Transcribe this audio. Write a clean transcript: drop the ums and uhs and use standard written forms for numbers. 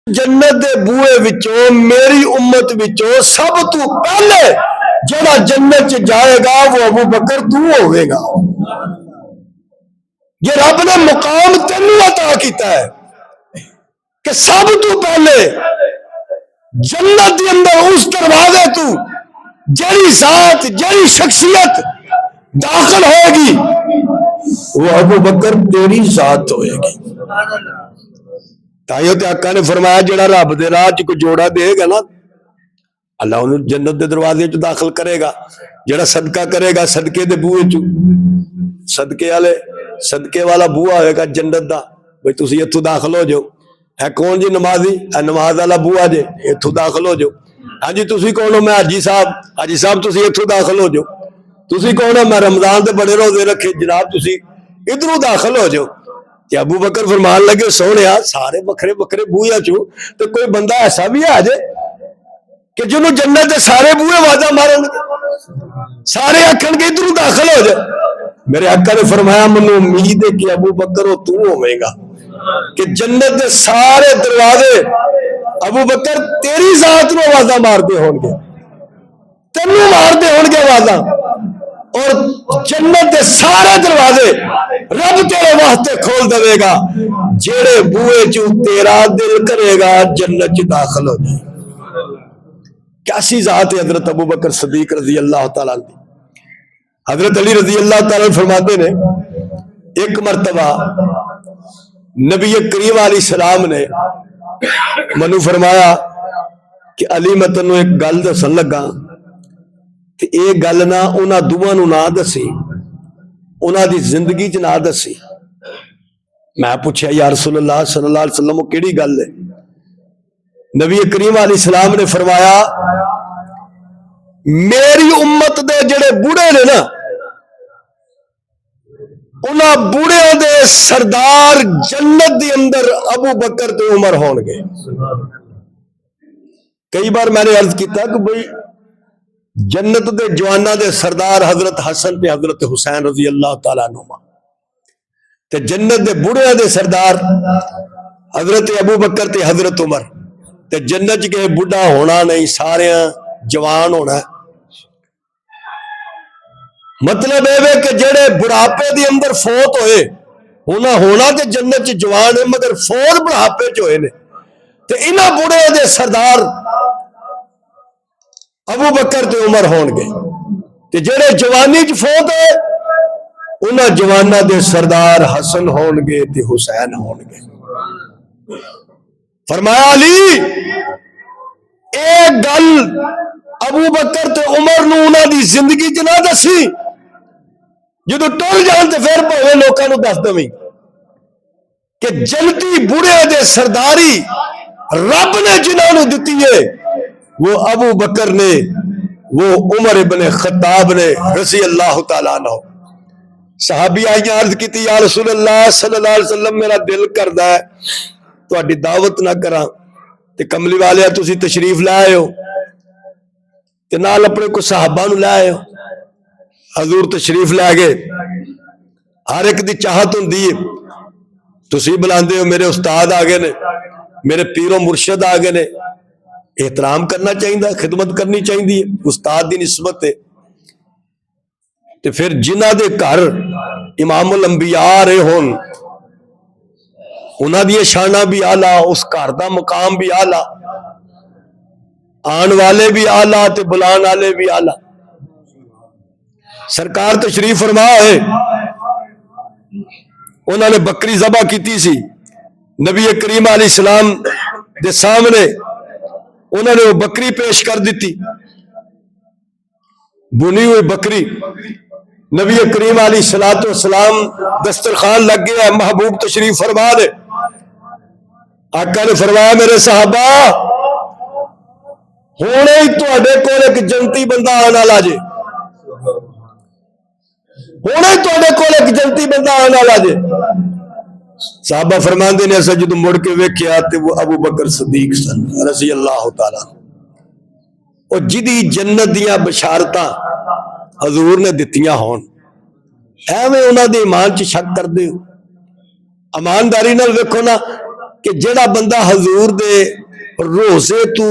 جنت دے بوئے وچوں میری امت وچوں سب تو پہلے جڑا جنت چ جائے گا وہ ابو بکر تو ہوئے گا۔ یہ رب نے مقام تینوں عطا کیتا ہے کہ سب تو پہلے جنت دے اندر اس دروازے تو جڑی ذات جڑی شخصیت داخل ہوگی وہ ابو بکر تیری ذات ہوئے گی۔ تائیو تے آقا نے فرمایا جڑا رب دے راہ چ کوئی جوڑا دے گا نا اللہ انہوں جنت دے دروازے چ داخل کرے گا۔ جڑا صدقہ کرے گا صدقے دے بوئے چ صدقے والا بوا ہوئے گا جنت دا، بھئی تسی اتھو داخل ہو جاؤ۔ ہے کون جی نمازی؟ ہے نماز والا بوا جے، اتھو داخل ہو جاؤ۔ ہاں جی تسی کون ہو؟ میں حاجی صاحب تسی اتھو داخل ہو جاؤ۔ تسی کون ہو؟ میں رمضان دے بڑے روزے رکھے، جناب تسی ادھروں داخل ہو جاؤ۔ کہ ابو بکر فرمان لگے سونیا سارے بکھرے بکھرے بویا چو تو کوئی بندہ ایسا بھی آ جائے کہ جنہوں جنت دے سارے بوئے وعدہ مارن سارے اکھن کے ادھروں داخل ہو جائے۔ میرے آقا نے فرمایا منو امید ہے کہ ابو بکر ہو تو ہوئے گا کہ جنت دے سارے دروازے ابو بکر تیری ذات میں وعدہ مارتے ہوں گے، تینوں مارتے ہوں گے وعدہ، اور جنت دے سارے دروازے رب تیرے واسطے کھول دے گا جیڑے بوئے چو تیرا دل کرے گا جنت چ داخل ہو جائے۔ کیسی ذات ہے حضرت ابو بکر صدیق رضی اللہ تعالیٰ عنہ۔ حضرت علی رضی اللہ تعالیٰ فرماتے نے ایک مرتبہ نبی کریم علیہ السلام نے منو فرمایا کہ علی میں تینوں ایک گل دسن لگا کہ ایک گل نہ انہاں دوواں نوں نہ دسی، انہاں دی زندگی چ نہ دسی۔ میں پوچھا یا رسول اللہ صلی اللہ علیہ وسلم وہ کیڑی گل ہے؟ نبی کریم علیہ السلام نے فرمایا میری امت دے جڑے بوڑھے نے نا انہاں بوڑھے دے سردار جنت دے اندر ابو بکر تے عمر ہون گے۔ کئی بار میں نے عرض کیتا کہ بھئی جنت دے جوانہ دے سردار حضرت حسن تے حضرت حسین رضی اللہ تعالیٰ عنہما تے جنت دے بوڑھے دے سردار حضرت ابو بکر تے حضرت عمر تے جنت کے بڑھا ہونا نہیں سارے جوان ہونا ہے۔ مطلب ہے کہ جڑے بڑھاپے دی اندر فوت ہوئے ہونا تے جنت چ جوان ہے مگر فوت بڑھاپے چ ہوئے نے تے انہاں بڑھے دے سردار ابو بکر تے عمر ہون گے تے جڑے جوانی چ فوت ہوئے انہاں جوانہ دے سردار حسن ہون گے تے حسین ہون گے۔ فرمایا علی ایک گل ابو بکر تے عمر نو انہاں دی زندگی چ نہ دسی، جدو ٹول جان تے پھر پوے لوکاں نو دس دویں کہ جنتی بوڑھے دے سرداری رب نے جنہاں نو دتی ہے وہ ابو بکر نے، وہ عمر ابن خطاب نے رضی اللہ تعالیٰ عنہ۔ صحابی آئی عرض کی تھی یا رسول اللہ صلی اللہ علیہ وسلم میرا دل کردا ہے تہاڈی دعوت نہ کراں تے کملی والے تسی تشریف لائے ہو تے نال اپنے کو صحابہ نو لائے ہو۔ حضور تشریف لے گئے، ہر ایک دی چاہت ہوندی ہے تسی بلاندے ہو میرے استاد آگے نے، میرے پیر و مرشد آگے نے، احترام کرنا چاہیے، خدمت کرنی چاہیے، استاد دی نسبت ہے۔ تے پھر جنہ دے گھر امام الانبیاء رہے ہون انہاں دی شانہ بھی آلہ، اس گھر دا مقام بھی آلہ، آن والے بھی آلہ تے بلان والے بھی آلہ۔ سرکار تشریف فرما ہے انہوں نے بکری ذبح کیتی سی نبی کریم علیہ السلام دے سامنے، انہوں نے وہ بکری پیش کر دیتی، بنی ہوئی بکری۔ نبی کریم علیہ السلام دسترخوان لگ گیا، محبوب تشریف فرما دے۔ آقا نے فرمایا میرے صحابہ ہونے ہی تواڈے کول ایک جنتی بندہ آنے والا جے، ہونے ہی تواڈے کول ایک جنتی بندہ آنے والا جے۔ صحابہ فرماندے نے اسا جدوں مڑ کے ویکھیا تے وہ ابو بکر صدیق سن رضی اللہ تعالیٰ، اور جدی جنت دیاں بشارتاں حضور نے دتیاں ہون ایویں انہاں دے ایمان چ شک کر دے۔ ایمانداری نال ویکھو نا کہ جڑا بندہ حضور دے روزے تو